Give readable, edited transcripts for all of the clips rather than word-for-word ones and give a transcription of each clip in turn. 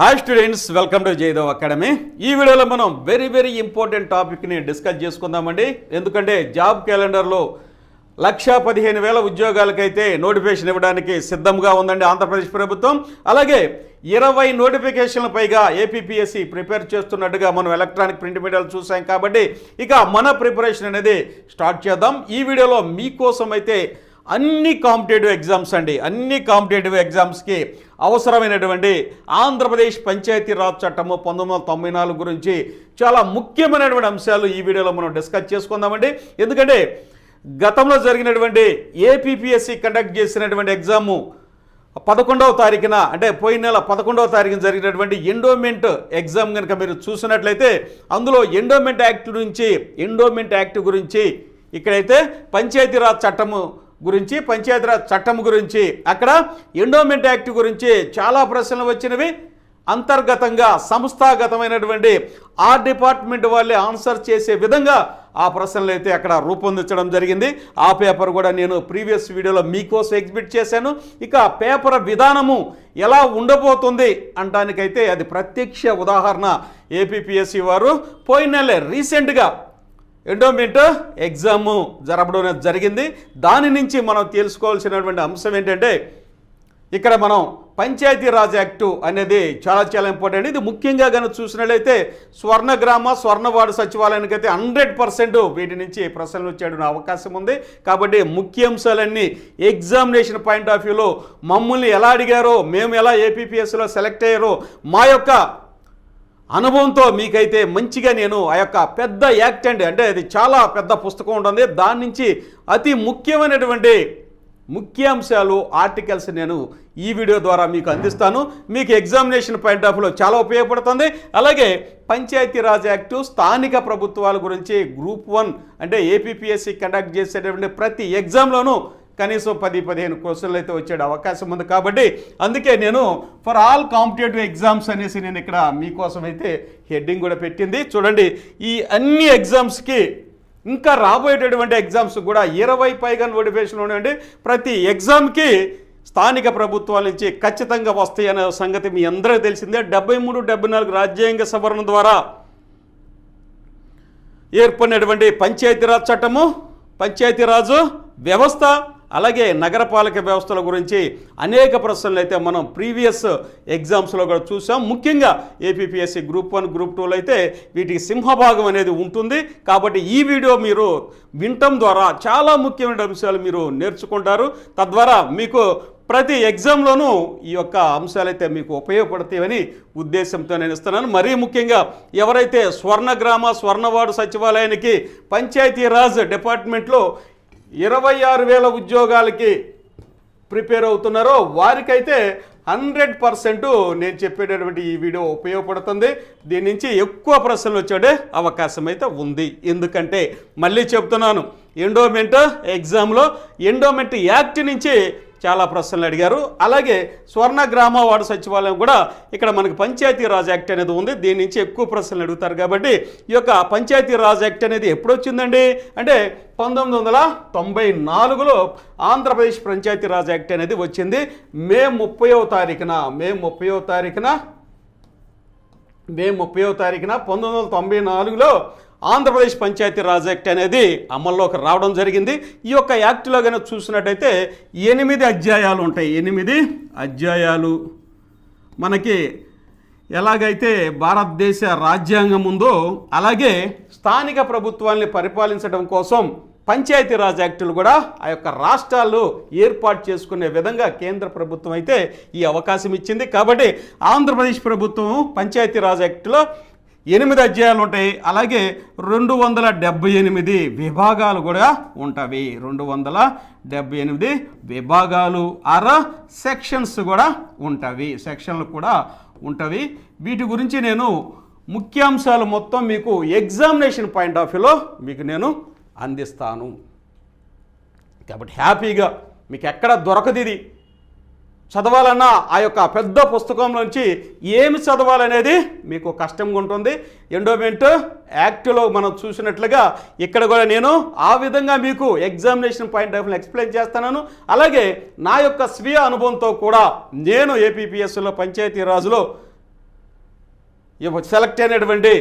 Hi students, welcome to Jayadev academy. ఈ వీడియోలో మనం వెరీ ఇంపార్టెంట్ టాపిక్ని డిస్కస్ చేసుకుందామండి. ఎందుకంటే జాబ్ క్యాలెండర్లో 1,15,000 ఉద్యోగాలకైతే నోటిఫికేషన్ ఇవ్వడానికి సిద్ధంగా ఉందండి ఆంధ్రప్రదేశ్ ప్రభుత్వం. అలాగే 20 నోటిఫికేషన్ల పైగా ఏపీపీఎస్సీ ప్రిపేర్ చేస్తున్నట్టుగా మనం ఎలక్ట్రానిక్ ప్రింట్ మీడియాలు చూసాం. కాబట్టి ఇక మన ప్రిపరేషన్ అనేది స్టార్ట్ చేద్దాం. ఈ వీడియోలో మీకోసం అయితే అన్ని కాంపిటేటివ్ ఎగ్జామ్స్ అండి, అన్ని కాంపిటేటివ్ ఎగ్జామ్స్కి అవసరమైనటువంటి ఆంధ్రప్రదేశ్ పంచాయతీరాజ్ చట్టము 1994 గురించి చాలా ముఖ్యమైనటువంటి అంశాలు ఈ వీడియోలో మనం డిస్కస్ చేసుకుందామండి. ఎందుకంటే గతంలో జరిగినటువంటి ఏపీపీఎస్సీ కండక్ట్ చేసినటువంటి ఎగ్జాము 11వ తారీఖున, అంటే పోయిన నెల 11వ తారీఖున జరిగినటువంటి ఎండోమెంట్ ఎగ్జామ్ కనుక మీరు చూసినట్లయితే అందులో ఎండోమెంట్ యాక్ట్ గురించి ఇక్కడైతే పంచాయతీరాజ్ చట్టం గురించి అక్కడ ఎండోమెంట్ యాక్ట్ గురించి చాలా ప్రశ్నలు వచ్చినవి. అంతర్గతంగా సంస్థాగతమైనటువంటి ఆ డిపార్ట్మెంట్ వాళ్ళే ఆన్సర్ చేసే విధంగా ఆ ప్రశ్నలు అయితే అక్కడ రూపొందించడం జరిగింది. ఆ పేపర్ కూడా నేను ప్రీవియస్ వీడియోలో మీకోసం ఎగ్జిబిట్ చేశాను. ఇక పేపర్ విధానము ఎలా ఉండబోతుంది అంటానికైతే అది ప్రత్యక్ష ఉదాహరణ ఏపీపీఎస్సీ వారు పోయిన నెలే రీసెంట్గా ఎండోమెంట్ ఎగ్జాము జరపడం జరిగింది. దాని నుంచి మనం తెలుసుకోవాల్సినటువంటి అంశం ఏంటంటే ఇక్కడ మనం పంచాయతీరాజ్ యాక్టు అనేది చాలా ఇంపార్టెంట్. ఇది ముఖ్యంగా కనుక చూసినట్లయితే స్వర్ణవార్డు సచివాలయానికి అయితే 100% వీటి నుంచి ప్రశ్నలు వచ్చేటువంటి అవకాశం ఉంది. కాబట్టి ముఖ్యాంశాలన్నీ ఎగ్జామినేషన్ పాయింట్ ఆఫ్ వ్యూలో మమ్మల్ని ఎలా అడిగారో, మేము ఎలా ఏపీపీఎస్సీలో సెలెక్ట్ అయ్యారో, మా యొక్క అనుభవంతో మీకైతే మంచిగా నేను ఆ యొక్క పెద్ద యాక్ట్ అంటే అది చాలా పెద్ద పుస్తకం ఉంటుంది, దాని నుంచి అతి ముఖ్యమైనటువంటి ముఖ్యాంశాలు ఆర్టికల్స్ నేను ఈ వీడియో ద్వారా మీకు అందిస్తాను. మీకు ఎగ్జామినేషన్ పాయింట్ ఆఫ్ వ్యూలో చాలా ఉపయోగపడుతుంది. అలాగే పంచాయతీరాజ్ యాక్టు స్థానిక ప్రభుత్వాల గురించి గ్రూప్ 1 అంటే ఏపీపీఎస్సీ కండక్ట్ చేసేటటువంటి ప్రతి ఎగ్జామ్లోనూ కనీసం 10-15 క్వశ్చన్లు అయితే వచ్చే అవకాశం ఉంది. కాబట్టి అందుకే నేను ఫర్ ఆల్ కాంపిటేటివ్ ఎగ్జామ్స్ అనేసి నేను ఇక్కడ మీకోసం అయితే హెడ్డింగ్ కూడా పెట్టింది. చూడండి, ఈ అన్ని ఎగ్జామ్స్కి ఇంకా రాబోయేటటువంటి ఎగ్జామ్స్ కూడా 20 పైగా నోటిఫికేషన్ ఉన్నాయండి. ప్రతి ఎగ్జామ్కి స్థానిక ప్రభుత్వాల నుంచి ఖచ్చితంగా వస్తాయనే సంగతి మీ అందరికీ తెలిసిందే. 73-74 రాజ్యాంగ సవరణ ద్వారా ఏర్పడినటువంటి పంచాయతీరాజ్ చట్టము, పంచాయతీరాజు వ్యవస్థ, అలాగే నగరపాలక వ్యవస్థల గురించి అనేక ప్రశ్నలు అయితే మనం ప్రీవియస్ ఎగ్జామ్స్లో కూడా చూసాం. ముఖ్యంగా ఏపీపీఎస్సీ గ్రూప్ 1, గ్రూప్ 2లో అయితే వీటికి సింహభాగం అనేది ఉంటుంది. కాబట్టి ఈ వీడియో మీరు వినటం ద్వారా చాలా ముఖ్యమైన అంశాలు మీరు నేర్చుకుంటారు. తద్వారా మీకు ప్రతి ఎగ్జామ్లోనూ ఈ యొక్క అంశాలైతే మీకు ఉపయోగపడతాయని ఉద్దేశంతో నేను ఇస్తున్నాను. మరీ ముఖ్యంగా ఎవరైతే స్వర్ణవార్డు సచివాలయానికి పంచాయతీరాజ్ డిపార్ట్మెంట్లో 26,000 ఉద్యోగాలకి ప్రిపేర్ అవుతున్నారో వారికైతే 100% నేను చెప్పేటటువంటి ఈ వీడియో ఉపయోగపడుతుంది. దీని నుంచి ఎక్కువ ప్రశ్నలు వచ్చే అవకాశం అయితే ఉంది. ఎందుకంటే మళ్ళీ చెప్తున్నాను, ఎండోమెంట్ ఎగ్జామ్లో ఎండోమెంట్ యాక్ట్ నుంచి చాలా ప్రశ్నలు అడిగారు. అలాగే వార్డు సచివాలయం కూడా ఇక్కడ మనకి పంచాయతీరాజ్ యాక్ట్ అనేది ఉంది, దీని నుంచి ఎక్కువ ప్రశ్నలు అడుగుతారు. కాబట్టి ఈ యొక్క పంచాయతీరాజ్ యాక్ట్ అనేది ఎప్పుడు వచ్చిందండి అంటే 1994లో ఆంధ్రప్రదేశ్ పంచాయతీరాజ్ యాక్ట్ అనేది వచ్చింది. మే 30వ తారీఖున 1994లో ఆంధ్రప్రదేశ్ పంచాయతీరాజ్ యాక్ట్ అనేది అమల్లోకి రావడం జరిగింది. ఈ యొక్క యాక్ట్లో కనుక చూసినట్టయితే 8 అధ్యాయాలు ఉంటాయి. 8 అధ్యాయాలు మనకి ఎలాగైతే భారతదేశ రాజ్యాంగం ఉందో అలాగే స్థానిక ప్రభుత్వాన్ని పరిపాలించడం కోసం పంచాయతీరాజ్ యాక్టులు కూడా ఆ యొక్క రాష్ట్రాలు ఏర్పాటు చేసుకునే విధంగా కేంద్ర ప్రభుత్వం అయితే ఈ అవకాశం ఇచ్చింది. కాబట్టి ఆంధ్రప్రదేశ్ ప్రభుత్వం పంచాయతీరాజ్ యాక్టులో 8 అధ్యాయాలు ఉంటాయి. అలాగే 278 విభాగాలు కూడా ఉంటాయి. 278 విభాగాలు సెక్షన్స్ కూడా ఉంటాయి. వీటి గురించి నేను ముఖ్యాంశాలు మొత్తం మీకు ఎగ్జామినేషన్ పాయింట్ ఆఫ్ వ్యూలో మీకు నేను అందిస్తాను. కాబట్టి హ్యాపీగా మీకు ఎక్కడ దొరకదు ఇది చదవాలన్నా ఆ యొక్క పెద్ద పుస్తకం నుంచి ఏమి చదవాలనేది మీకు కష్టంగా ఉంటుంది. ఎండోమెంట్ యాక్ట్లో మనం చూసినట్లుగా ఇక్కడ కూడా నేను ఆ విధంగా మీకు examination point of view explain చేస్తున్నాను. అలాగే నా యొక్క స్వీయ అనుభవంతో కూడా నేను ఏపీపీఎస్సీలో పంచాయతీరాజులో సెలెక్ట్ అయినటువంటి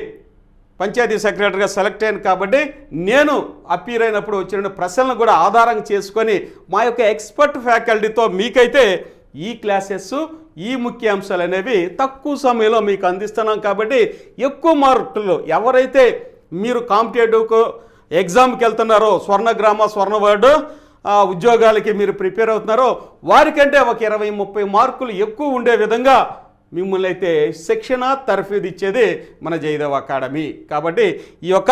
పంచాయతీ సెక్రటరీగా సెలెక్ట్ అయ్యాను కాబట్టి నేను అపీర్ అయినప్పుడు వచ్చిన ప్రశ్నలను కూడా ఆధారంగా చేసుకొని మా యొక్క ఎక్స్పర్ట్ ఫ్యాకల్టీతో మీకైతే ఈ క్లాసెస్ ఈ ముఖ్యాంశాలు అనేవి తక్కువ సమయంలో మీకు అందిస్తున్నాం కాబట్టి ఎక్కువ మార్కులు ఎవరైతే మీరు కాంపిటేటివ్ ఎగ్జామ్కి వెళ్తున్నారో స్వర్ణగ్రామ స్వర్ణవార్డు ఉద్యోగాలకి మీరు ప్రిపేర్ అవుతున్నారో వారికంటే ఒక 20-30 మార్కులు ఎక్కువ ఉండే విధంగా మిమ్మల్ని అయితే శిక్షణ తర్ఫీదు ఇచ్చేది మన జయదేవ్ అకాడమీ. కాబట్టి ఈ యొక్క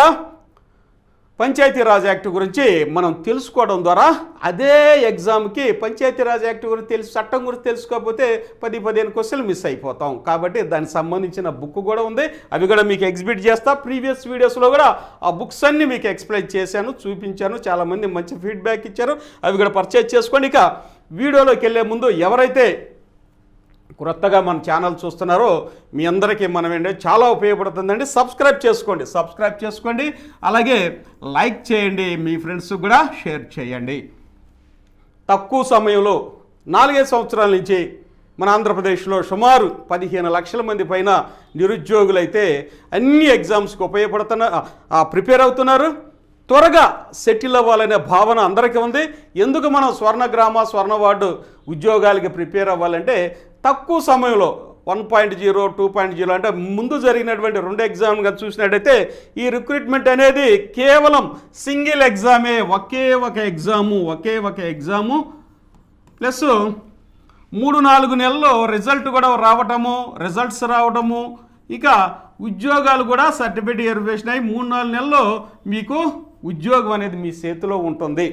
పంచాయతీరాజ్ యాక్ట్ గురించి మనం తెలుసుకోవడం ద్వారా అదే ఎగ్జామ్కి పంచాయతీరాజ్ యాక్ట్ గురించి చట్టం గురించి తెలుసుకోకపోతే 10-15 క్వశ్చన్లు మిస్ అయిపోతాం. కాబట్టి దానికి సంబంధించిన బుక్ కూడా ఉంది, అవి కూడా మీకు ఎగ్జిబిట్ చేస్తా. ప్రీవియస్ వీడియోస్లో కూడా ఆ బుక్స్ అన్నీ మీకు ఎక్స్ప్లెయిన్ చేశాను, చూపించాను, చాలామంది మంచి ఫీడ్బ్యాక్ ఇచ్చారు, అవి కూడా పర్చేజ్ చేసుకోండి. ఇక వీడియోలోకి వెళ్ళే ముందు ఎవరైతే కొత్తగా మన ఛానల్ చూస్తున్నారో మీ అందరికీ మనం ఏంటంటే చాలా ఉపయోగపడుతుందండి. సబ్స్క్రైబ్ చేసుకోండి, అలాగే లైక్ చేయండి, మీ ఫ్రెండ్స్ కూడా షేర్ చేయండి. తక్కువ సమయంలో 4-5 సంవత్సరాల నుంచి మన ఆంధ్రప్రదేశ్లో సుమారు 15 లక్షల మంది పైన నిరుద్యోగులైతే అన్ని ఎగ్జామ్స్కి ప్రిపేర్ అవుతున్నారు. త్వరగా సెటిల్ అవ్వాలనే భావన అందరికీ ఉంది. ఎందుకు మనం స్వర్ణగ్రామ స్వర్ణవార్డు ఉద్యోగాలకి ప్రిపేర్ అవ్వాలంటే తక్కువ సమయంలో 1.0, 2.0 అంటే ముందు జరిగినటువంటి 2 ఎగ్జామ్గా చూసినట్టయితే ఈ రిక్రూట్మెంట్ అనేది కేవలం సింగిల్ ఎగ్జామే, ఒకే ఒక ఎగ్జాము ప్లస్ 3-4 నెలల్లో రిజల్ట్స్ రావటము, ఇక ఉద్యోగాలు కూడా సర్టిఫికేట్ వెరిఫికేషన్ అయ్యి 3-4 నెలల్లో మీకు ఉద్యోగం అనేది మీ చేతిలో ఉంటుంది.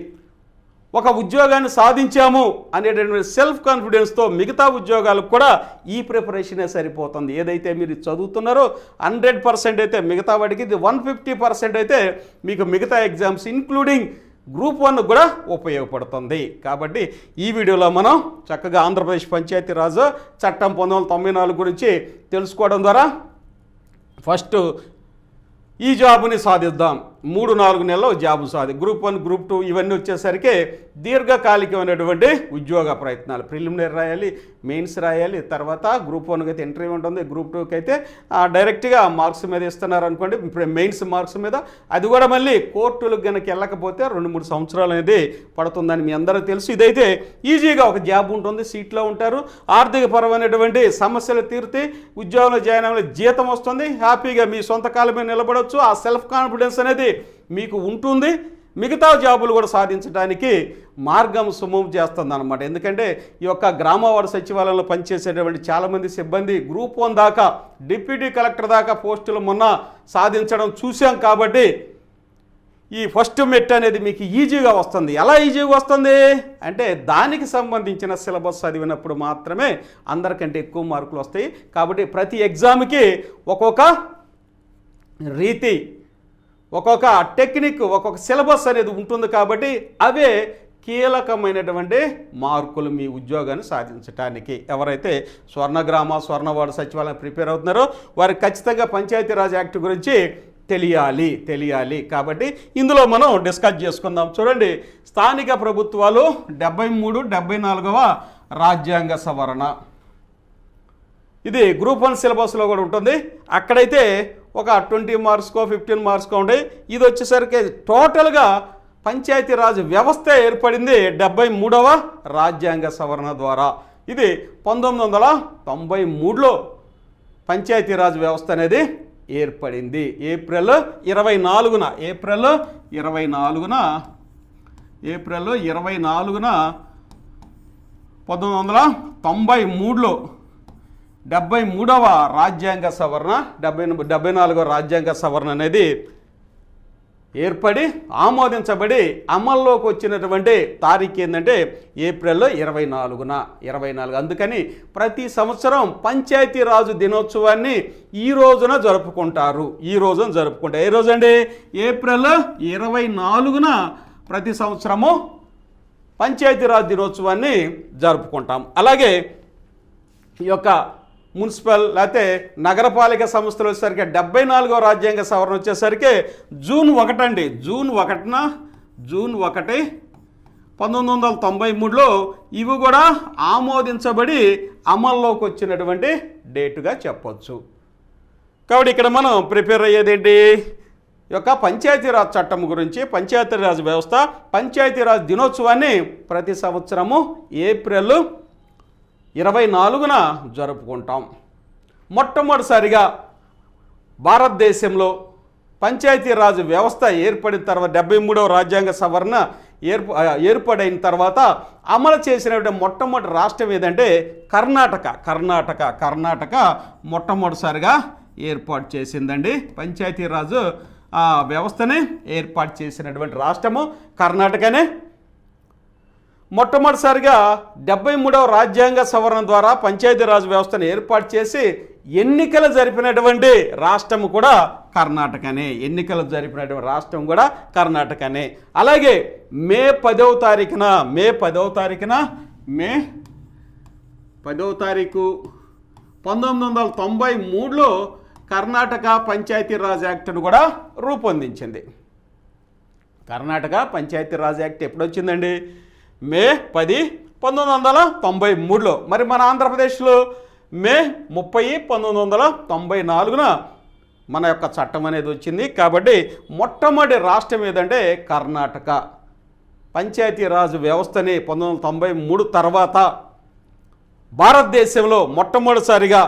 ఒక ఉద్యోగాన్ని సాధించాము అనేటటువంటి సెల్ఫ్ కాన్ఫిడెన్స్తో మిగతా ఉద్యోగాలకు కూడా ఈ ప్రిపరేషనే సరిపోతుంది. ఏదైతే మీరు చదువుతున్నారో 100% అయితే మిగతా వాటికి, ఇది 150% అయితే మీకు మిగతా ఎగ్జామ్స్ ఇంక్లూడింగ్ గ్రూప్ 1 కూడా ఉపయోగపడుతుంది. కాబట్టి ఈ వీడియోలో మనం చక్కగా ఆంధ్రప్రదేశ్ పంచాయతీరాజ్ చట్టం 1994 గురించి తెలుసుకోవడం ద్వారా ఫస్ట్ ఈ జాబుని సాధిద్దాం, 3-4 నెలల్లో జాబు గ్రూప్ 1, గ్రూప్ 2 ఇవన్నీ వచ్చేసరికి దీర్ఘకాలికమైనటువంటి ఉద్యోగ ప్రయత్నాలు. ప్రిలిమినరీ రాయాలి, మెయిన్స్ రాయాలి, తర్వాత గ్రూప్ 1కి అయితే ఇంటర్వ్యూ ఉంటుంది, గ్రూప్ 2కి అయితే డైరెక్ట్గా మార్క్స్ మీద ఇస్తున్నారు అనుకోండి, ఇప్పుడు మెయిన్స్ మార్క్స్ మీద. అది కూడా మళ్ళీ కోర్టులకు కనుక వెళ్ళకపోతే 2-3 సంవత్సరాలు అనేది పడుతుందని మీ అందరూ తెలుసు. ఇదైతే ఈజీగా ఒక జాబ్ ఉంటుంది, సీట్లో ఉంటారు, ఆర్థిక పరమైనటువంటి సమస్యలు తీరుతాయి, ఉద్యోగంలో జాయిన్ అవ్వాలి, జీతం వస్తుంది, హ్యాపీగా మీ సొంత కాళ్ళ మీద నిలబడవచ్చు. ఆ సెల్ఫ్ కాన్ఫిడెన్స్ అనేది మీకు ఉంటుంది. మిగతా జాబులు కూడా సాధించడానికి మార్గం సుమం చేస్తుంది అన్నమాట. ఎందుకంటే ఈ యొక్క గ్రామ వార్డు సచివాలయంలో పనిచేసేటువంటి చాలామంది సిబ్బంది గ్రూప్ 1 దాకా, డిప్యూటీ కలెక్టర్ దాకా పోస్టులు మొన్న సాధించడం చూసాం. కాబట్టి ఈ ఫస్ట్ మెట్ అనేది మీకు ఈజీగా వస్తుంది. ఎలా ఈజీగా వస్తుంది అంటే దానికి సంబంధించిన సిలబస్ చదివినప్పుడు మాత్రమే అందరికంటే ఎక్కువ మార్కులు వస్తాయి. కాబట్టి ప్రతి ఎగ్జామ్కి ఒక్కొక్క రీతి, ఒక్కొక్క టెక్నిక్, ఒక్కొక్క సిలబస్ అనేది ఉంటుంది. కాబట్టి అవే కీలకమైనటువంటి మార్కులు మీ ఉద్యోగాన్ని సాధించడానికి. ఎవరైతే స్వర్ణగ్రామ స్వర్ణవార్డు సచివాలయం ప్రిపేర్ అవుతున్నారో వారికి ఖచ్చితంగా పంచాయతీరాజ్ యాక్ట్ గురించి తెలియాలి. కాబట్టి ఇందులో మనం డిస్కస్ చేసుకుందాం. చూడండి, స్థానిక ప్రభుత్వాలు 73, 74వ రాజ్యాంగ సవరణ, ఇది గ్రూప్ 1 సిలబస్లో కూడా ఉంటుంది. అక్కడైతే ఒక 20 మార్క్స్కో 15 మార్క్స్కో ఉంటాయి. ఇది వచ్చేసరికి టోటల్గా పంచాయతీరాజ్ వ్యవస్థ ఏర్పడింది 73వ రాజ్యాంగ సవరణ ద్వారా. ఇది 1993లో పంచాయతీరాజ్ వ్యవస్థ అనేది ఏర్పడింది. ఏప్రిల్ 24న 1993లో 73వ రాజ్యాంగ సవరణ, 74వ రాజ్యాంగ సవరణ అనేది ఏర్పడి ఆమోదించబడి అమల్లోకి వచ్చినటువంటి తారీఖు ఏంటంటే ఏప్రిల్ 24. అందుకని ప్రతి సంవత్సరం పంచాయతీరాజు దినోత్సవాన్ని ఈ రోజున జరుపుకుంటారు. ఏ రోజు అండి? ఏప్రిల్ 24న ప్రతి సంవత్సరము పంచాయతీరాజ్ దినోత్సవాన్ని జరుపుకుంటాం. అలాగే ఈ యొక్క మున్సిపల్ లేకపోతే నగరపాలిక సంస్థలు వచ్చేసరికి 74వ రాజ్యాంగ సవరణ వచ్చేసరికి జూన్ 1 1993లో ఇవి కూడా ఆమోదించబడి అమల్లోకి వచ్చినటువంటి డేటుగా చెప్పొచ్చు. కాబట్టి ఇక్కడ మనం ప్రిపేర్ అయ్యేది ఏంటి, ఈ యొక్క పంచాయతీరాజ్ చట్టం గురించి. పంచాయతీరాజ్ వ్యవస్థ, పంచాయతీరాజ్ దినోత్సవాన్ని ప్రతి సంవత్సరము ఏప్రిల్ 24న జరుపుకుంటాం. మొట్టమొదటిసారిగా భారతదేశంలో పంచాయతీరాజ్ వ్యవస్థ ఏర్పడిన తర్వాత 73వ రాజ్యాంగ సవరణ ఏర్పడిన తర్వాత అమలు చేసినటువంటి మొట్టమొదటి రాష్ట్రం ఏదంటే కర్ణాటక మొట్టమొదటిసారిగా ఏర్పాటు చేసిందండి. పంచాయతీరాజ్ వ్యవస్థని ఏర్పాటు చేసినటువంటి రాష్ట్రము కర్ణాటకనే. మొట్టమొదటిసారిగా 73వ రాజ్యాంగ సవరణ ద్వారా పంచాయతీరాజ్ వ్యవస్థను ఏర్పాటు చేసి ఎన్నికలు జరిపినటువంటి రాష్ట్రము కూడా కర్ణాటకనే. అలాగే మే 10వ తారీఖున మే 10వ తారీఖు 1993లో కర్ణాటక పంచాయతీరాజ్ యాక్ట్ను కూడా రూపొందించింది. కర్ణాటక పంచాయతీరాజ్ యాక్ట్ ఎప్పుడు వచ్చిందండి? మే 10, 1993లో. మరి మన ఆంధ్రప్రదేశ్లో మే 30, 1994న మన యొక్క చట్టం అనేది వచ్చింది. కాబట్టి మొట్టమొదటి రాష్ట్రం ఏదంటే కర్ణాటక. పంచాయతీరాజ్ వ్యవస్థని 1993 తర్వాత భారతదేశంలో మొట్టమొదటిసారిగా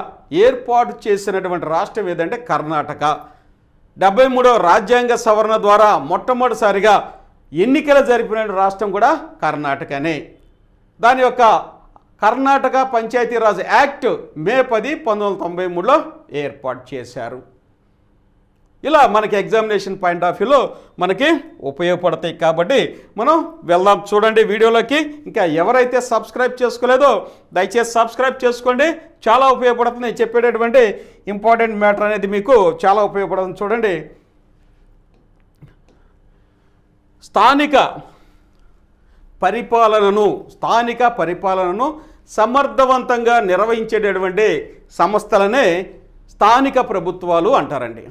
ఏర్పాటు చేసినటువంటి రాష్ట్రం ఏదంటే కర్ణాటక. 73వ రాజ్యాంగ సవరణ ద్వారా మొట్టమొదటిసారిగా ఎన్నికలు జరిపిన రాష్ట్రం కూడా కర్ణాటకనే. దాని యొక్క కర్ణాటక పంచాయతీరాజ్ యాక్ట్ మే 10, 1993లో ఏర్పాటు చేశారు. ఇలా మనకి ఎగ్జామినేషన్ పాయింట్ ఆఫ్ వ్యూలో మనకి ఉపయోగపడతాయి. కాబట్టి మనం వెళ్దాం. చూడండి వీడియోలోకి. ఇంకా ఎవరైతే సబ్స్క్రైబ్ చేసుకోలేదో దయచేసి సబ్స్క్రైబ్ చేసుకోండి, చాలా ఉపయోగపడుతుంది. చెప్పేటటువంటి ఇంపార్టెంట్ మ్యాటర్ అనేది మీకు చాలా ఉపయోగపడుతుంది. చూడండి, స్థానిక పరిపాలనను సమర్థవంతంగా నిర్వహించేటటువంటి సంస్థలనే స్థానిక ప్రభుత్వాలు అంటారండి.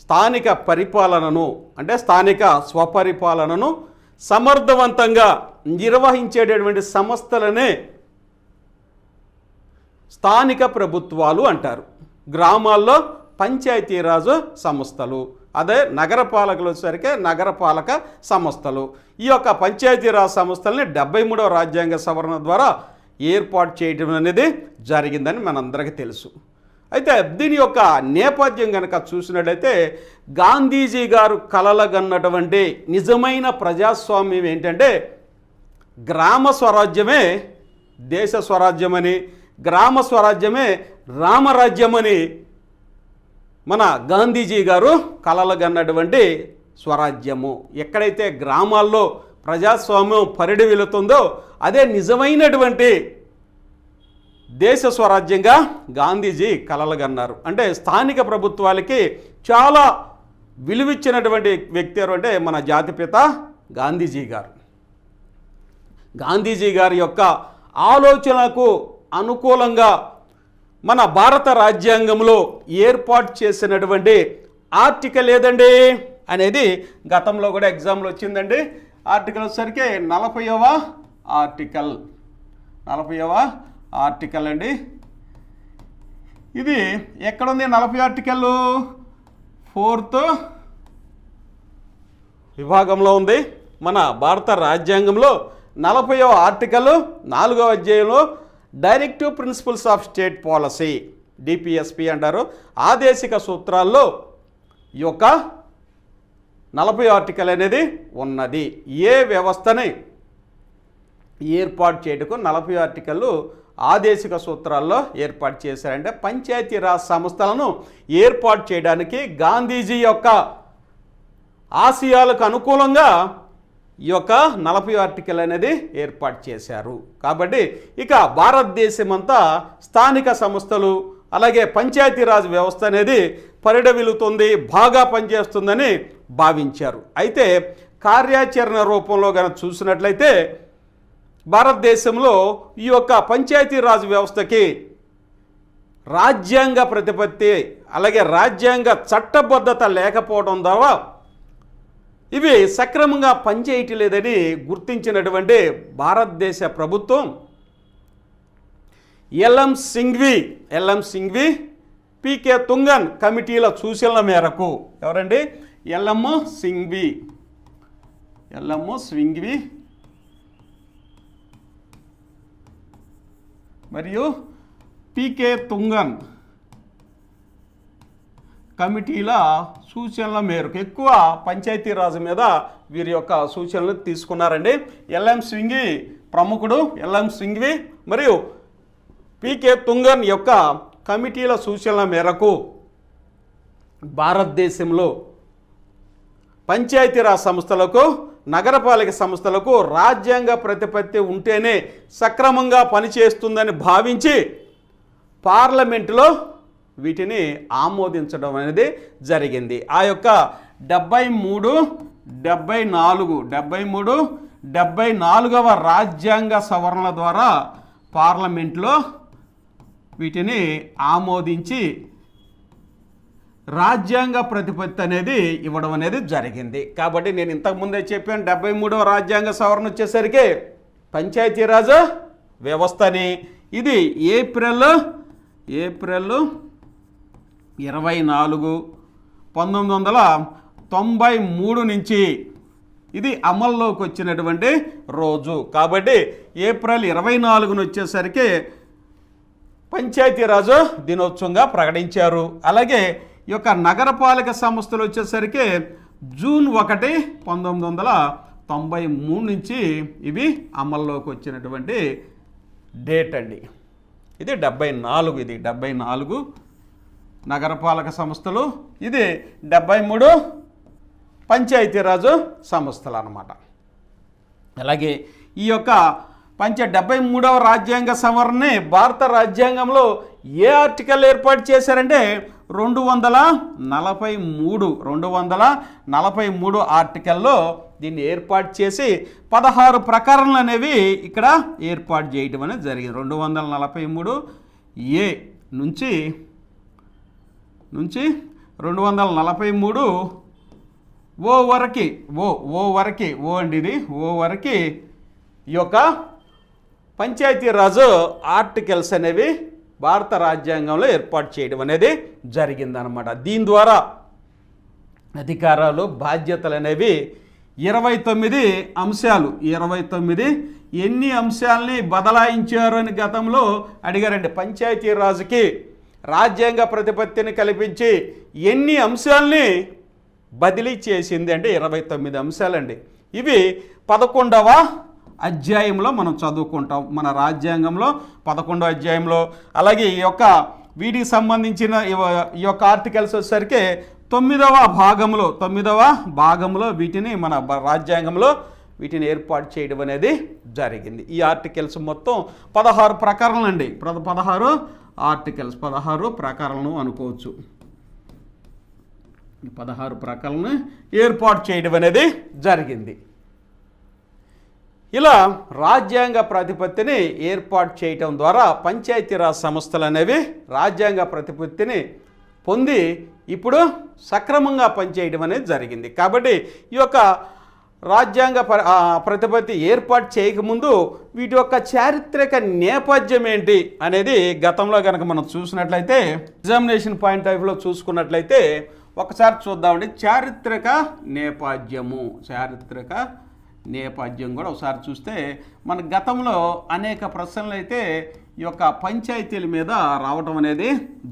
స్థానిక పరిపాలనను అంటే స్థానిక స్వపరిపాలనను సమర్థవంతంగా నిర్వహించేటటువంటి సంస్థలనే స్థానిక ప్రభుత్వాలు అంటారు. గ్రామాల్లో పంచాయతీరాజ్ సంస్థలు, అదే నగరపాలకలు వచ్చేసరికి నగరపాలక సంస్థలు. ఈ యొక్క పంచాయతీరాజ్ సంస్థల్ని 73వ రాజ్యాంగ సవరణ ద్వారా ఏర్పాటు చేయడం అనేది జరిగిందని మనందరికీ తెలుసు. అయితే దీని యొక్క నేపథ్యం కనుక చూసినట్లయితే గాంధీజీ గారు కలలుగన్నటువంటి నిజమైన ప్రజాస్వామ్యం ఏంటంటే గ్రామ స్వరాజ్యమే దేశ స్వరాజ్యమని, గ్రామ స్వరాజ్యమే రామరాజ్యమని మన గాంధీజీ గారు కలలుగన్నటువంటి స్వరాజ్యము. ఎక్కడైతే గ్రామాల్లో ప్రజాస్వామ్యం పరిడి వెళుతుందో అదే నిజమైనటువంటి దేశ స్వరాజ్యంగా గాంధీజీ కలలుగన్నారు. అంటే స్థానిక ప్రభుత్వాలకి చాలా విలువిచ్చినటువంటి వ్యక్తి ఎవరు అంటే మన జాతిపిత గాంధీజీ గారు. గాంధీజీ గారి యొక్క ఆలోచనకు అనుకూలంగా మన భారత రాజ్యాంగంలో ఏర్పాటు చేసినటువంటి ఆర్టికల్ ఏదండి అనేది గతంలో కూడా ఎగ్జామ్లో వచ్చిందండి. ఆర్టికల్ వచ్చేసరికి 40వ ఆర్టికల్ అండి. ఇది ఎక్కడుంది? 40 ఆర్టికల్ 4th విభాగంలో ఉంది. మన భారత రాజ్యాంగంలో 40వ ఆర్టికల్ 4వ అధ్యాయంలో directive principles of state policy, DPSP అంటారు, ఆదేశిక సూత్రాల్లో ఈ యొక్క 40వ ఆర్టికల్ అనేది ఉన్నది. ఏ వ్యవస్థని ఏర్పాటు చేయటకు 40వ ఆర్టికల్ ఆదేశిక సూత్రాల్లో ఏర్పాటు చేశారంటే పంచాయతీరాజ్ సంస్థలను ఏర్పాటు చేయడానికి గాంధీజీ యొక్క ఆశయాలకు అనుకూలంగా ఈ యొక్క 40వ ఆర్టికల్ అనేది ఏర్పాటు చేశారు. కాబట్టి ఇక భారతదేశమంతా స్థానిక సంస్థలు అలాగే పంచాయతీరాజ్ వ్యవస్థ అనేది పరిడవిల్లుతుంది, బాగా పనిచేస్తుందని భావించారు. అయితే కార్యాచరణ రూపంలో కనుక చూసినట్లయితే భారతదేశంలో ఈ యొక్క పంచాయతీరాజ్ వ్యవస్థకి రాజ్యాంగ ప్రతిపత్తి అలాగే రాజ్యాంగ చట్టబద్ధత లేకపోవడం ద్వారా ఇవి సక్రమంగా పనిచేయట్లేదని గుర్తించినటువంటి భారతదేశ ప్రభుత్వం ఎల్ఎం సింఘ్వి పీకే తుంగన్ కమిటీల సూచనల మేరకు ఎవరండి? ఎల్ఎం స్వింగ్వి మరియు పీకే తుంగన్ కమిటీల సూచనల మేరకు ఎక్కువ పంచాయతీరాజ్ మీద వీరి యొక్క సూచనలు తీసుకున్నారండి. ఎల్ఎం స్వింగి ప్రముఖుడు ఎల్ఎం స్వింగ్వి మరియు పీకే తుంగన్ యొక్క కమిటీల సూచనల మేరకు భారతదేశంలో పంచాయతీరాజ్ సంస్థలకు, నగరపాలిక సంస్థలకు రాజ్యాంగ ప్రతిపత్తి ఉంటేనే సక్రమంగా పనిచేస్తుందని భావించి పార్లమెంటులో వీటిని ఆమోదించడం అనేది జరిగింది. ఆ యొక్క 74వ రాజ్యాంగ సవరణల ద్వారా పార్లమెంట్లో వీటిని ఆమోదించి రాజ్యాంగ ప్రతిపత్తి అనేది ఇవ్వడం అనేది జరిగింది. కాబట్టి నేను ఇంతకుముందే చెప్పాను 73వ రాజ్యాంగ సవరణ వచ్చేసరికి పంచాయతీరాజ్ వ్యవస్థని ఇది ఏప్రిల్ 24, 1993 నుంచి ఇది అమల్లోకి వచ్చినటువంటి రోజు. కాబట్టి ఏప్రిల్ 24 వచ్చేసరికి పంచాయతీరాజ్ దినోత్సవంగా ప్రకటించారు. అలాగే ఈ యొక్క నగరపాలిక సంస్థలు వచ్చేసరికి జూన్ 1, 1993 నుంచి ఇవి అమల్లోకి వచ్చినటువంటి డేట్ అండి. ఇది 74 నగరపాలక సంస్థలు, ఇది 73 పంచాయతీరాజ్ సంస్థలు అన్నమాట. అలాగే ఈ యొక్క 73వ రాజ్యాంగ సవరణని భారత రాజ్యాంగంలో ఏ ఆర్టికల్ ఏర్పాటు చేశారంటే 243 ఆర్టికల్లో దీన్ని ఏర్పాటు చేసి 16 ప్రకరణలు అనేవి ఇక్కడ ఏర్పాటు చేయడం అనేది జరిగింది. 243 ఏ నుంచి 243 ఓ వరకు అండి, ఇది ఓ వరకు ఈ యొక్క పంచాయతీరాజ్ ఆర్టికల్స్ అనేవి భారత రాజ్యాంగంలో ఏర్పాటు చేయడం అనేది జరిగిందనమాట. దీని ద్వారా అధికారాలు, బాధ్యతలు అనేవి 29 అంశాలు, 29 ఎన్ని అంశాలని బదలాయించారు అని గతంలో అడిగారండి. పంచాయతీరాజ్కి రాజ్యాంగ ప్రతిపత్తిని కల్పించి ఎన్ని అంశాలని బదిలీ చేసింది అంటే 29 అంశాలండి. ఇవి 11వ అధ్యాయంలో మనం చదువుకుంటాం మన రాజ్యాంగంలో 11వ అధ్యాయంలో. అలాగే ఈ యొక్క వీటికి సంబంధించిన ఈ యొక్క ఆర్టికల్స్ వచ్చేసరికి 9వ భాగంలో వీటిని మన రాజ్యాంగంలో వీటిని ఏర్పాటు చేయడం అనేది జరిగింది. ఈ ఆర్టికల్స్ మొత్తం 16 ప్రకరణలు అండి. 16 ఆర్టికల్స్, 16 ప్రకరణలు అనుకోవచ్చు. 16 ప్రకరణలు ఏర్పాటు చేయడం అనేది జరిగింది. ఇలా రాజ్యాంగ ప్రతిపత్తిని ఏర్పాటు చేయటం ద్వారా పంచాయతీరాజ్ సంస్థలు అనేవి రాజ్యాంగ ప్రతిపత్తిని పొంది ఇప్పుడు సక్రమంగా పనిచేయడం అనేది జరిగింది. కాబట్టి ఈ యొక్క రాజ్యాంగ ప్రతిపత్తి ఏర్పాటు చేయకముందు వీటి యొక్క చారిత్రక నేపథ్యం ఏంటి అనేది గతంలో కనుక మనం చూసినట్లయితే, ఎగ్జామినేషన్ పాయింట్ ఆఫ్ వ్యూలో చూసుకున్నట్లయితే ఒకసారి చూద్దామండి. చారిత్రక నేపథ్యం కూడా ఒకసారి చూస్తే మన గతంలో అనేక ప్రశ్నలు అయితే ఈ యొక్క పంచాయతీల మీద రావటం అనేది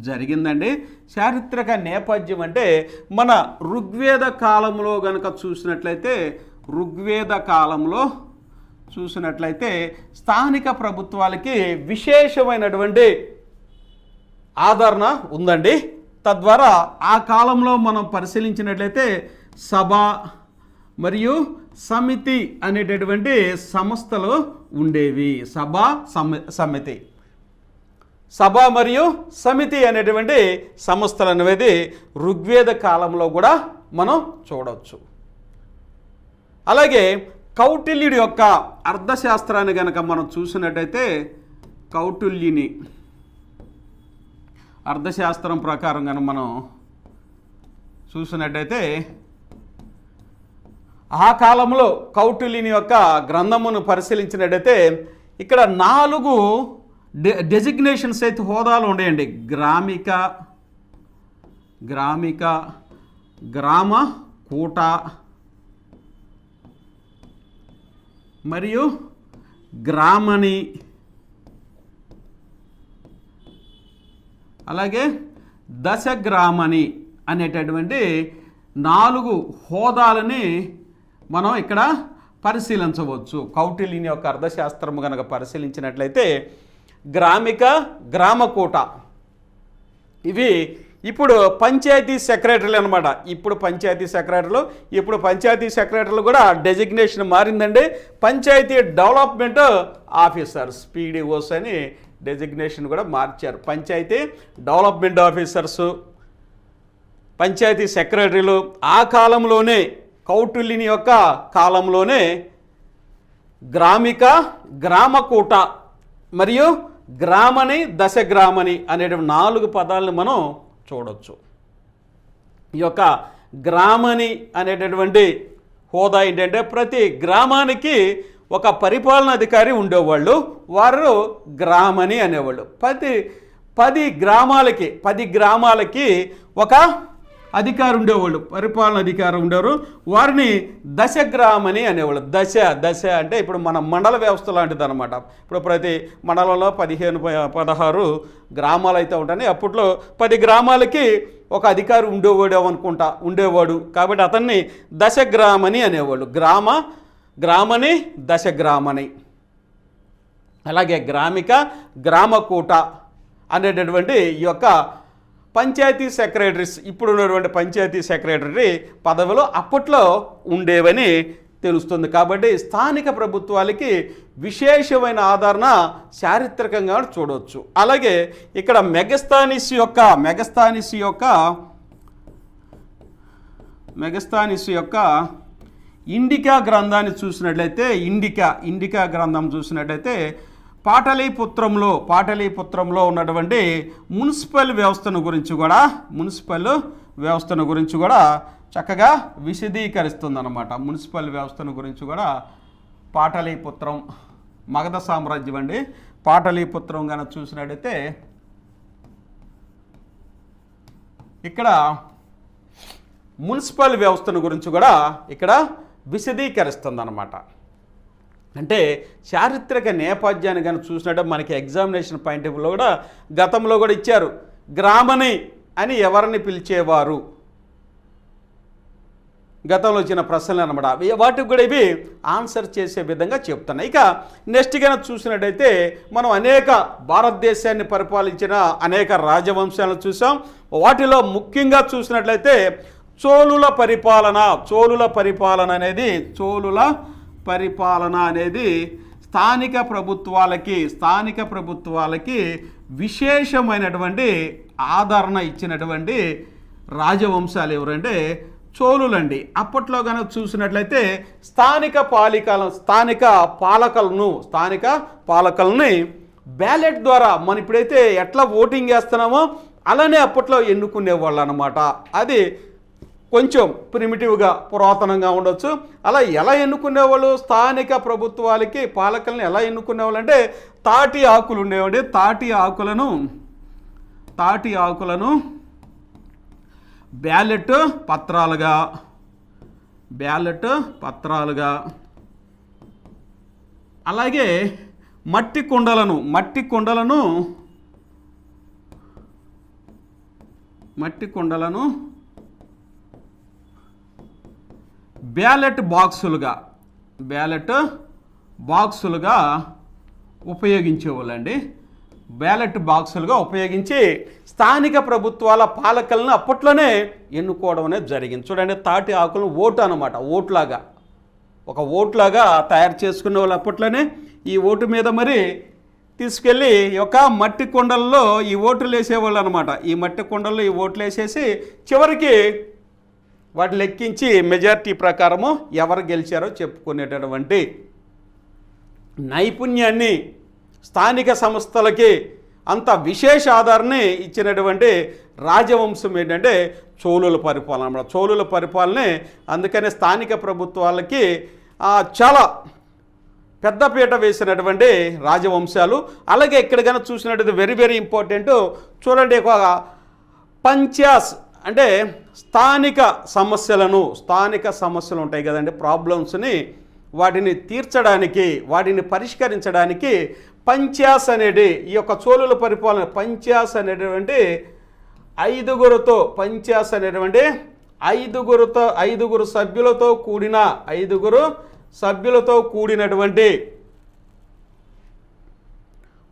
జరిగిందండి. చారిత్రక నేపథ్యం అంటే మన ఋగ్వేద కాలంలో కనుక చూసినట్లయితే స్థానిక ప్రభుత్వాలకి విశేషమైనటువంటి ఆదరణ ఉందండి. తద్వారా ఆ కాలంలో మనం పరిశీలించినట్లయితే సభ మరియు సమితి అనేటటువంటి సంస్థలు ఉండేవి. సభ మరియు సమితి అనేటువంటి సంస్థలు అనేది ఋగ్వేద కాలంలో కూడా మనం చూడవచ్చు. అలాగే కౌటిల్యుడి యొక్క అర్థశాస్త్రాన్ని కనుక మనం చూసినట్టయితే కౌటిల్యుని అర్థశాస్త్రం ప్రకారం కనుక మనం చూసినట్టయితే ఆ కాలంలో కౌటిల్యుని యొక్క గ్రంథమును పరిశీలించినట్టయితే ఇక్కడ 4 డెసిగ్నేషన్స్ అయితే హోదాలు ఉండేయండి. గ్రామిక, గ్రామిక గ్రామ కూట మరియు గ్రామణి, అలాగే దశగ్రామణి అనేటటువంటి 4 హోదాలని మనం ఇక్కడ పరిశీలించవచ్చు. కౌటిల్యుని యొక్క అర్థశాస్త్రము కనుక పరిశీలించినట్లయితే గ్రామిక గ్రామకూట ఇవి ఇప్పుడు పంచాయతీ సెక్రటరీలు అనమాట. ఇప్పుడు పంచాయతీ సెక్రటరీలు కూడా డెసిగ్నేషన్ మారిందండి. పంచాయతీ డెవలప్మెంట్ ఆఫీసర్స్ పీడీఓస్ అని డెసిగ్నేషన్ కూడా మార్చారు. పంచాయతీ డెవలప్మెంట్ ఆఫీసర్స్, పంచాయతీ సెక్రటరీలు ఆ కాలంలోనే కౌటిల్యుని యొక్క కాలంలోనే గ్రామిక గ్రామకూట మరియు గ్రామణి దశగ్రామణి అనేటువంటి 4 పదాలను మనం చూడవచ్చు. ఈ యొక్క గ్రామణి అనేటటువంటి హోదా ఏంటంటే ప్రతి గ్రామానికి ఒక పరిపాలనా అధికారి ఉండేవాళ్ళు, వారు గ్రామణి అనేవాళ్ళు. 10 గ్రామాలకి ఒక అధికారి ఉండేవాళ్ళు, పరిపాలన అధికారం ఉండేవారు, వారిని దశగ్రామణి అనేవాళ్ళు. దశ అంటే ఇప్పుడు మన మండల వ్యవస్థ లాంటిది అనమాట. ఇప్పుడు ప్రతి మండలంలో 15-16 గ్రామాలు అయితే ఉంటాయి. అప్పట్లో 10 గ్రామాలకి ఒక అధికారి ఉండేవాడు కాబట్టి అతన్ని దశగ్రామణి అనేవాళ్ళు. గ్రామణి దశగ్రామణి. అలాగే గ్రామిక గ్రామకూట అనేటటువంటి ఈ యొక్క పంచాయతీ సెక్రటరీస్, ఇప్పుడు ఉన్నటువంటి పంచాయతీ సెక్రటరీ పదవులు అప్పట్లో ఉండేవని తెలుస్తుంది. కాబట్టి స్థానిక ప్రభుత్వాలకి విశేషమైన ఆదరణ చారిత్రకంగా చూడవచ్చు. అలాగే ఇక్కడ మెగస్తానిస్ యొక్క ఇండికా గ్రంథాన్ని చూసినట్లయితే ఇండికా గ్రంథం చూసినట్లయితే పాటలీపుత్రంలో ఉన్నటువంటి మున్సిపల్ వ్యవస్థను గురించి కూడా చక్కగా విశదీకరిస్తుంది అన్నమాట. మున్సిపల్ వ్యవస్థను గురించి కూడా పాటలీపుత్రం మగధ సామ్రాజ్యం అండి. పాటలీపుత్రం కనుక చూసినట్టయితే ఇక్కడ మున్సిపల్ వ్యవస్థను గురించి కూడా ఇక్కడ విశదీకరిస్తుంది అన్నమాట. అంటే చారిత్రక నేపథ్యాన్ని కనుక చూసినట్టు మనకి ఎగ్జామినేషన్ పాయింట్ ఆఫ్ వ్యూలో కూడా గతంలో కూడా ఇచ్చారు. గ్రామణి అని ఎవరిని పిలిచేవారు, గతంలో వచ్చిన ప్రశ్నలు అనమాట. వాటికి కూడా ఇవి ఆన్సర్ చేసే విధంగా చెప్తున్నాయి. ఇక నెక్స్ట్ కనుక చూసినట్టయితే మనం భారతదేశాన్ని పరిపాలించిన అనేక రాజవంశాలను చూసాం. వాటిలో ముఖ్యంగా చూసినట్లయితే చోళుల పరిపాలన అనేది స్థానిక ప్రభుత్వాలకి విశేషమైనటువంటి ఆదరణ ఇచ్చినటువంటి రాజవంశాలు ఎవరంటే చోళులండి. అప్పట్లో కనుక చూసినట్లయితే స్థానిక పాలకులని బ్యాలెట్ ద్వారా మనం ఇప్పుడైతే ఎట్లా ఓటింగ్ చేస్తున్నామో అలానే అప్పట్లో ఎన్నుకునేవాళ్ళు అన్నమాట. అది కొంచెం ప్రిమిటివ్గా పురాతనంగా ఉండొచ్చు. అలా ఎలా ఎన్నుకునేవాళ్ళు, స్థానిక ప్రభుత్వాలకి పాలకులను ఎలా ఎన్నుకునేవాళ్ళు అంటే తాటి ఆకులు ఉండేవండి. తాటి ఆకులను బ్యాలెట్ పత్రాలుగా అలాగే మట్టి కుండలను బ్యాలెట్ బాక్సులుగా ఉపయోగించేవాళ్ళండి. ఉపయోగించి స్థానిక ప్రభుత్వాల పాలకులను అప్పట్లోనే ఎన్నుకోవడం అనేది జరిగింది. చూడండి, తాటి ఆకులను ఓటు అనమాట, ఒక ఓట్లాగా తయారు చేసుకునే వాళ్ళు అప్పట్లోనే. ఈ ఓటు మీద మరి తీసుకెళ్ళి ఒక మట్టి కుండల్లో ఈ ఓట్లు వేసేవాళ్ళు అనమాట. ఈ మట్టి కుండల్లో ఈ ఓట్లు వేసేసి చివరికి వాటి లెక్కించి మెజారిటీ ప్రకారము ఎవరు గెలిచారో చెప్పుకునేటటువంటి నైపుణ్యాన్ని స్థానిక సంస్థలకి అంత విశేష ఆధారాన్ని ఇచ్చినటువంటి రాజవంశం ఏంటంటే చోళుల పరిపాలనే. అందుకనే స్థానిక ప్రభుత్వాలకి చాలా పెద్దపీట వేసినటువంటి రాజవంశాలు. అలాగే ఇక్కడ కనుక చూసినట్టు వెరీ వెరీ ఇంపార్టెంట్ చూడండి, ఒక పంచాస్ అంటే స్థానిక సమస్యలు ఉంటాయి కదండి, ప్రాబ్లమ్స్ని వాటిని తీర్చడానికి, వాటిని పరిష్కరించడానికి పంచాయత్ అనేది, ఈ యొక్క చోళుల పరిపాలన పంచాయత్ అనేటువంటి ఐదుగురు సభ్యులతో కూడినటువంటి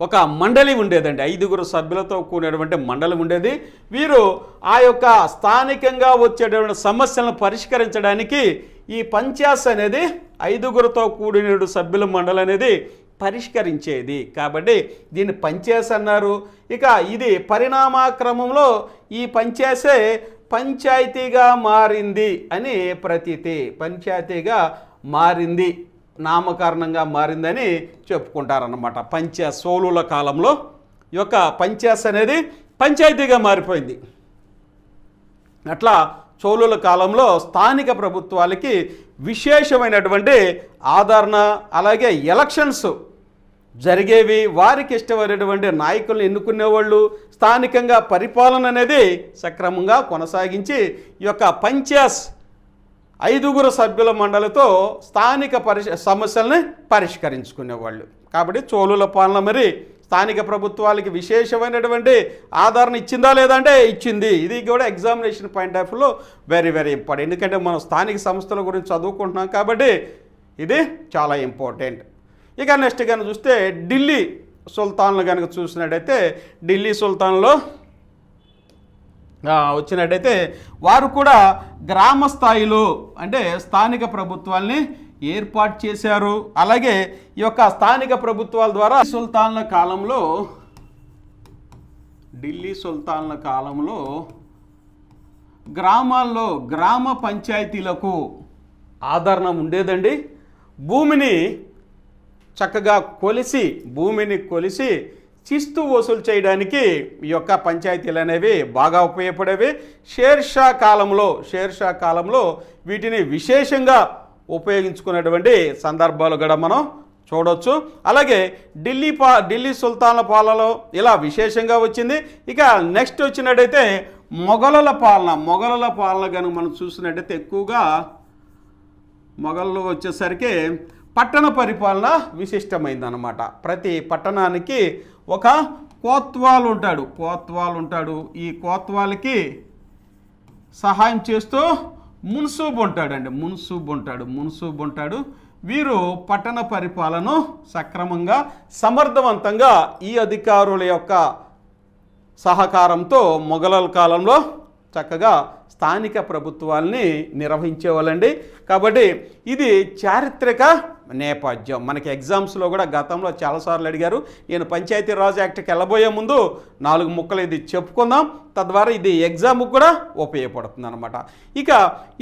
ఒక మండలి ఉండేదండి. 5 సభ్యులతో కూడినటువంటి మండలి ఉండేది. వీరు ఆ యొక్క స్థానికంగా వచ్చేటువంటి సమస్యలను పరిష్కరించడానికి ఈ పంచాయత్ అనేది 5 కూడిన సభ్యుల మండలి అనేది పరిష్కరించేది. కాబట్టి దీన్ని పంచాయత్ అన్నారు. ఇక ఇది పరిణామక్రమంలో ఈ పంచాయతే పంచాయతీగా మారింది అని ప్రతీతి. పంచాయతీగా మారింది, నామకరణంగా మారిందని చెప్పుకుంటారన్నమాట. చోళుల కాలంలో ఈ యొక్క పంచాయత్ అనేది పంచాయతీగా మారిపోయింది. అట్లా చోళుల కాలంలో స్థానిక ప్రభుత్వాలకి విశేషమైనటువంటి ఆదరణ, అలాగే ఎలక్షన్స్ జరిగేవి, వారికి ఇష్టమైనటువంటి నాయకులను ఎన్నుకునేవాళ్ళు, స్థానికంగా పరిపాలన అనేది సక్రమంగా కొనసాగించి ఈ యొక్క పంచాయత్ 5 సభ్యుల మండలితో స్థానిక సమస్యల్ని పరిష్కరించుకునేవాళ్ళు. కాబట్టి చోళుల పాలన మరి స్థానిక ప్రభుత్వాలకి విశేషమైనటువంటి ఆదరణ ఇచ్చిందా లేదంటే ఇచ్చింది. ఇది కూడా ఎగ్జామినేషన్ పాయింట్ ఆఫ్ వ్యూలో వెరీ వెరీ ఇంపార్టెంట్. ఎందుకంటే మనం స్థానిక సంస్థల గురించి చదువుకుంటున్నాం కాబట్టి ఇది చాలా ఇంపార్టెంట్. ఇక నెక్స్ట్ కనుక చూస్తే ఢిల్లీ సుల్తాన్లు కనుక చూసినట్టయితే, ఢిల్లీ సుల్తాన్లో వచ్చినట్టయితే వారు కూడా గ్రామ స్థాయిలో అంటే స్థానిక ప్రభుత్వాల్ని ఏర్పాటు చేశారు. అలాగే ఈ యొక్క స్థానిక ప్రభుత్వాల ద్వారా ఢిల్లీ సుల్తాన్ల కాలంలో గ్రామాల్లో గ్రామ పంచాయతీలకు ఆదరణ ఉండేదండి. భూమిని చక్కగా కొలిసి శిస్తు వసూలు చేయడానికి ఈ యొక్క పంచాయతీలు అనేవి బాగా ఉపయోగపడేవి. షేర్షా కాలంలో వీటిని విశేషంగా ఉపయోగించుకునేటువంటి సందర్భాలు కూడా మనం చూడవచ్చు. అలాగే ఢిల్లీ సుల్తాన్ల పాలనలో ఇలా విశేషంగా వచ్చింది. ఇక నెక్స్ట్ వచ్చినట్టయితే మొఘలుల పాలన కనుక మనం చూసినట్టయితే ఎక్కువగా మొఘలు వచ్చేసరికి పట్టణ పరిపాలన విశిష్టమైందన్నమాట. ప్రతి పట్టణానికి ఒక కోత్వాల్ ఉంటాడు. ఈ కోత్వాల్కి సహాయం చేస్తూ మున్సూబ్ ఉంటాడు. వీరు పట్టణ పరిపాలన సక్రమంగా సమర్థవంతంగా ఈ అధికారుల యొక్క సహకారంతో మొఘలుల కాలంలో చక్కగా స్థానిక ప్రభుత్వాల్ని నిర్వహించేవాళ్ళండి. కాబట్టి ఇది చారిత్రక నేపథ్యం. మనకి ఎగ్జామ్స్లో కూడా గతంలో చాలాసార్లు అడిగారు. నేను పంచాయతీరాజ్ యాక్ట్కి వెళ్ళబోయే ముందు 4 ముక్కలు ఇది చెప్పుకుందాం, తద్వారా ఇది ఎగ్జామ్కి కూడా ఉపయోగపడుతుంది అనమాట. ఇక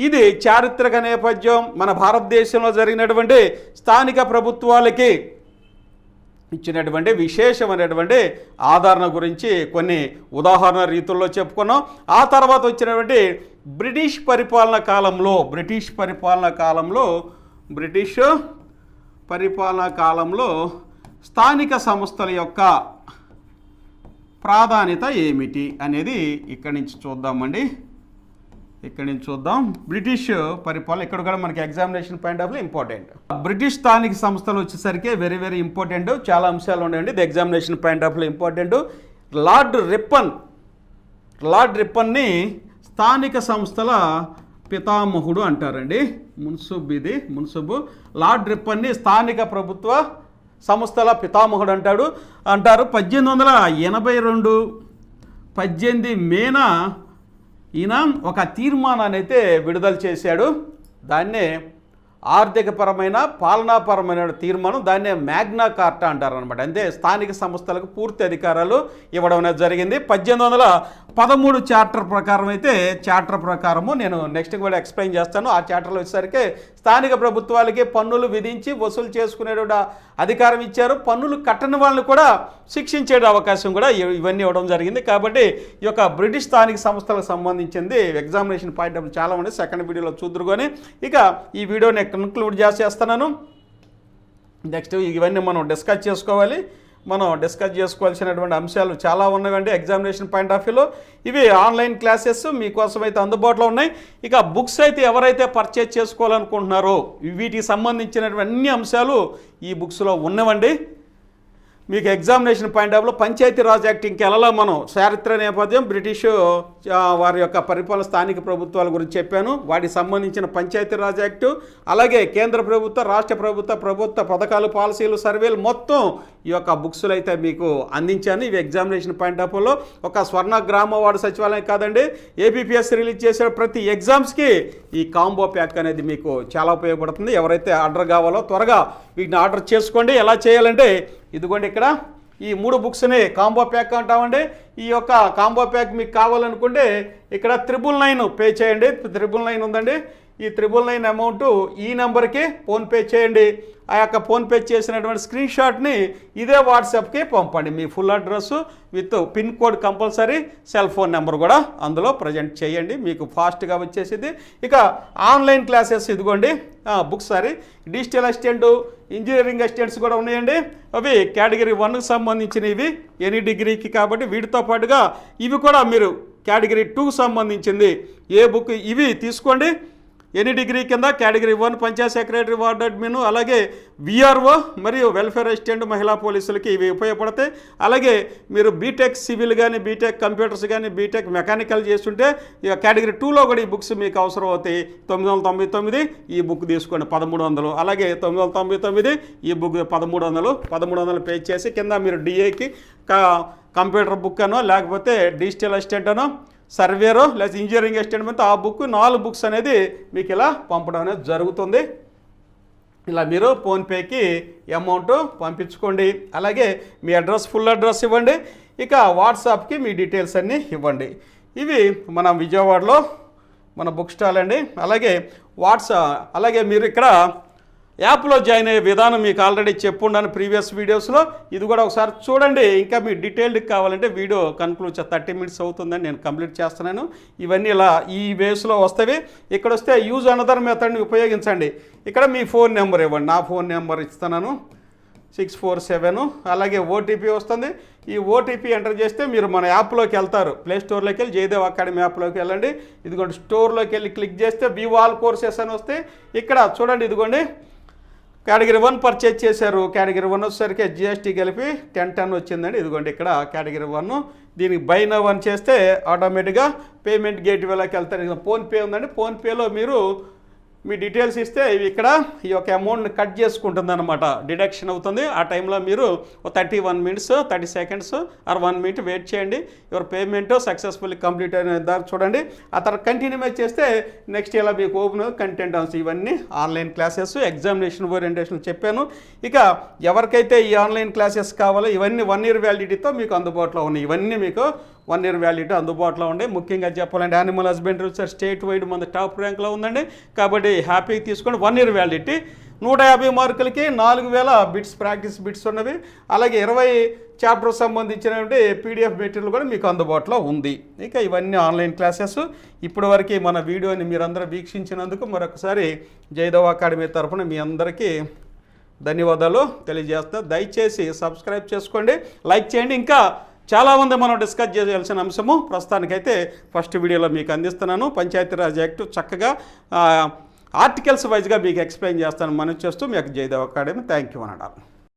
ఇది చారిత్రక నేపథ్యం, మన భారతదేశంలో జరిగినటువంటి స్థానిక ప్రభుత్వాలకి ఇచ్చినటువంటి విశేషమైనటువంటి ఆదరణ గురించి కొన్ని ఉదాహరణ రీతుల్లో చెప్పుకున్నాం. ఆ తర్వాత వచ్చినటువంటి బ్రిటిష్ పరిపాలన కాలంలో స్థానిక సంస్థల యొక్క ప్రాధాన్యత ఏమిటి అనేది ఇక్కడి నుంచి చూద్దాం. బ్రిటిష్ పరిపాలన ఇక్కడ కూడా మనకి examination point of view important. British స్థానిక సంస్థలు వచ్చేసరికి వెరీ వెరీ ఇంపార్టెంట్. చాలా అంశాలు ఉన్నాయండి. ఇది examination point of view important. Lord రిప్పన్ని స్థానిక సంస్థల పితామహుడు అంటారండి. మున్సబు లార్డ్ రిప్పన్ని స్థానిక ప్రభుత్వ సంస్థల పితామహుడు అంటారు. 1882 మేన ఈయన ఒక తీర్మానాన్ని అయితే విడుదల చేశాడు. దాన్నే ఆర్థికపరమైన పాలనాపరమైన తీర్మానం, దాన్నే మ్యాగ్నా కార్టా అంటారు అనమాట. అంటే స్థానిక సంస్థలకు పూర్తి అధికారాలు ఇవ్వడం అనేది జరిగింది. 1813 చార్టర్ ప్రకారము నేను నెక్స్ట్ కూడా ఎక్స్ప్లెయిన్ చేస్తాను. ఆ చార్టర్లో వచ్చేసరికి స్థానిక ప్రభుత్వాలకి పన్నులు విధించి వసూలు చేసుకునే అధికారం ఇచ్చారు. పన్నులు కట్టని వాళ్ళని కూడా శిక్షించే అవకాశం కూడా ఇవన్నీ ఇవ్వడం జరిగింది. కాబట్టి ఈ యొక్క బ్రిటిష్ స్థానిక సంస్థలకు సంబంధించింది ఎగ్జామినేషన్ పాయింట్ ఆఫ్ చాలా మంది సెకండ్ వీడియోలో చూద్దురుకొని ఇక ఈ వీడియోని కంక్లూడ్ చేస్తున్నాను. నెక్స్ట్ ఇవన్నీ మనం డిస్కస్ చేసుకోవాలి. మనం డిస్కస్ చేసుకోవాల్సినటువంటి అంశాలు చాలా ఉన్నవండి ఎగ్జామినేషన్ పాయింట్ ఆఫ్ వ్యూలో. ఇవి ఆన్లైన్ క్లాసెస్ మీకోసం అయితే అందుబాటులో ఉన్నాయి. ఇక బుక్స్ అయితే ఎవరైతే పర్చేజ్ చేసుకోవాలనుకుంటున్నారో వీటికి సంబంధించినటువంటి అన్ని అంశాలు ఈ బుక్స్లో ఉన్నవండి. మీకు ఎగ్జామినేషన్ పాయింట్ ఆఫ్లో పంచాయతీరాజ్ యాక్ట్ ఇంకెలా మనం చారిత్ర నేపథ్యం బ్రిటిష్ వారి యొక్క పరిపాలన స్థానిక ప్రభుత్వాల గురించి చెప్పాను, వాటికి సంబంధించిన పంచాయతీరాజ్ యాక్టు, అలాగే కేంద్ర ప్రభుత్వ రాష్ట్ర ప్రభుత్వ పథకాలు పాలసీలు సర్వేలు మొత్తం ఈ యొక్క బుక్స్లో అయితే మీకు అందించాను. ఇవి ఎగ్జామినేషన్ పాయింట్ ఆఫ్ వ్యూలో ఒక స్వర్ణ గ్రామ వార్డు సచివాలయం కాదండి, ఏబిపిఎస్ రిలీజ్ చేసే ప్రతి ఎగ్జామ్స్కి ఈ కాంబో ప్యాక్ అనేది మీకు చాలా ఉపయోగపడుతుంది. ఎవరైతే ఆర్డర్ కావాలో త్వరగా వీటిని ఆర్డర్ చేసుకోండి. ఎలా చేయాలంటే ఇదిగోండి ఇక్కడ ఈ 3 బుక్స్ని కాంబో ప్యాక్ అంటామండి. ఈ యొక్క కాంబో ప్యాక్ మీకు కావాలనుకుంటే ఇక్కడ 999 పే చేయండి. 999 ఉందండి. ఈ 999 అమౌంట్ ఈ నెంబర్కి ఫోన్పే చేయండి. ఆ యొక్క ఫోన్పే చేసినటువంటి స్క్రీన్ షాట్ని ఇదే వాట్సాప్కి పంపండి. మీ full address with pin code compulsory, cell phone number కూడా అందులో ప్రజెంట్ చేయండి. మీకు ఫాస్ట్గా వచ్చేసింది. ఇక ఆన్లైన్ క్లాసెస్ ఇదిగోండి books digital assistant, engineering assistants కూడా ఉన్నాయండి. అవి కేటగిరీ 1కి సంబంధించినవి ఎనీ డిగ్రీకి కాబట్టి వీటితో పాటుగా ఇవి కూడా మీరు కేటగిరీ 2కి సంబంధించింది ఏ బుక్ ఇవి తీసుకోండి. ఎనీ డిగ్రీ కింద category 1 Panchayat secretary, ward admin, అలాగే విఆర్ఓ మరియు వెల్ఫేర్ అసిస్టెంట్, మహిళా పోలీసులకి ఇవి ఉపయోగపడతాయి. అలాగే మీరు బీటెక్ సివిల్ కానీ, బీటెక్ కంప్యూటర్స్ కానీ, బీటెక్ మెకానికల్ చేస్తుంటే ఇక కేటగిరీ 2లో కూడా ఈ బుక్స్ మీకు అవసరం అవుతాయి. 999 ఈ బుక్ తీసుకోండి 1300, అలాగే 999 ఈ బుక్ 1300 పే చేసి కింద మీరు డిఏకి కంప్యూటర్ బుక్ అనో లేకపోతే డిజిటల్ అసిస్టెంట్ అనో సర్వేరో లేదా ఇంజనీరింగ్ అసిస్టెంట్ మీద ఆ బుక్ 4 బుక్స్ అనేది మీకు ఇలా పంపడం అనేది జరుగుతుంది. ఇలా మీరు ఫోన్పేకి అమౌంట్ పంపించుకోండి. అలాగే మీ అడ్రస్ ఫుల్ అడ్రస్ ఇవ్వండి. ఇక వాట్సాప్కి మీ డీటెయిల్స్ అన్నీ ఇవ్వండి. ఇవి మన విజయవాడలో మన బుక్ స్టాల్ అండి. అలాగే మీరు ఇక్కడ యాప్లో జాయిన్ అయ్యే విధానం మీకు ఆల్రెడీ చెప్పున్నాను ప్రీవియస్ వీడియోస్లో. ఇది కూడా ఒకసారి చూడండి. ఇంకా మీ డీటెయిల్డ్ కావాలంటే వీడియో కన్క్లూడ్ 30 మినిట్స్ అవుతుందని నేను కంప్లీట్ చేస్తున్నాను. ఇవన్నీ ఇలా ఈ వేస్లో వస్తాయి. ఇక్కడ వస్తే యూజ్ అనదర్ మెథడ్ని ఉపయోగించండి. ఇక్కడ మీ ఫోన్ నెంబర్ ఇవ్వండి. నా ఫోన్ నెంబర్ ఇస్తున్నాను 647, అలాగే ఓటీపీ వస్తుంది. ఈ ఓటీపీ ఎంటర్ చేస్తే మీరు మన యాప్లోకి వెళ్తారు. ప్లే స్టోర్లోకి వెళ్ళి జయదేవ్ అకాడమీ యాప్లోకి వెళ్ళండి. ఇదిగోండి స్టోర్లోకి వెళ్ళి క్లిక్ చేస్తే వ్యూ ఆల్ కోర్సెస్ అని వస్తే ఇక్కడ చూడండి. ఇదిగోండి కేటగిరీ 1 పర్చేజ్ చేశారు. కేటగిరీ 1 వచ్చేసరికి జిఎస్టీ కలిపి 10 వచ్చిందండి. ఇదిగోండి ఇక్కడ కేటగిరీ 1 దీనికి బై నౌ అని చేస్తే ఆటోమేటిక్గా పేమెంట్ గేట్వేలోకి వెళ్తారు. ఫోన్పే ఉందండి. ఫోన్పేలో మీరు మీ డీటెయిల్స్ ఇస్తే ఇవి ఇక్కడ ఈ యొక్క అమౌంట్ని కట్ చేసుకుంటుంది అనమాట, డిడక్షన్ అవుతుంది. ఆ టైంలో మీరు 31 minutes 30 seconds or 1 minute wait చేయండి. యువర్ పేమెంట్ సక్సెస్ఫుల్లీ కంప్లీట్ అయిన దాకా చూడండి. ఆ తర్వాత కంటిన్యూ చేస్తే నెక్స్ట్ ఇలా మీకు ఓపెన్ కంటెంట్ ఆన్స్ ఇవన్నీ ఆన్లైన్ క్లాసెస్ ఎగ్జామినేషన్ ఓరియంటేషన్ చెప్పాను. ఇక ఎవరికైతే ఈ ఆన్లైన్ క్లాసెస్ కావాలో ఇవన్నీ 1 ఇయర్ వ్యాలిడిటీతో మీకు అందుబాటులో ఉన్నాయి. ఇవన్నీ మీకు 1 ఇయర్ వ్యాలిడిటీ అందుబాటులో ఉండే. ముఖ్యంగా చెప్పాలంటే animal husbandry research state wide మన టాప్ ర్యాంక్లో ఉందండి. కాబట్టి హ్యాపీగా తీసుకోండి. 1 ఇయర్ వ్యాలిడిటీ 150 మార్కులకి 4000 బిట్స్ ప్రాక్టీస్ బిట్స్ ఉన్నవి. అలాగే 20 చాప్టర్ సంబంధించినటువంటి పీడిఎఫ్ మెటీరియల్ కూడా మీకు అందుబాటులో ఉంది. ఇక ఇవన్నీ ఆన్లైన్ క్లాసెస్. ఇప్పటి వరకు మన వీడియోని మీరందరూ వీక్షించినందుకు మరొకసారి జయదేవ్ అకాడమీ తరఫున మీ అందరికీ ధన్యవాదాలు తెలియజేస్తా. దయచేసి సబ్స్క్రైబ్ చేసుకోండి, లైక్ చేయండి. ఇంకా చాలామంది మనం డిస్కస్ చేయాల్సిన అంశము ప్రస్తుతానికైతే ఫస్ట్ వీడియోలో మీకు అందిస్తున్నాను. పంచాయతీరాజ్ యాక్ట్ చక్కగా ఆర్టికల్స్ వైజ్గా మీకు ఎక్స్ప్లెయిన్ చేస్తాను. మనం చేస్తూ మీకు జయదేవ్ అకాడమీ థ్యాంక్ యూ అన్నాడు.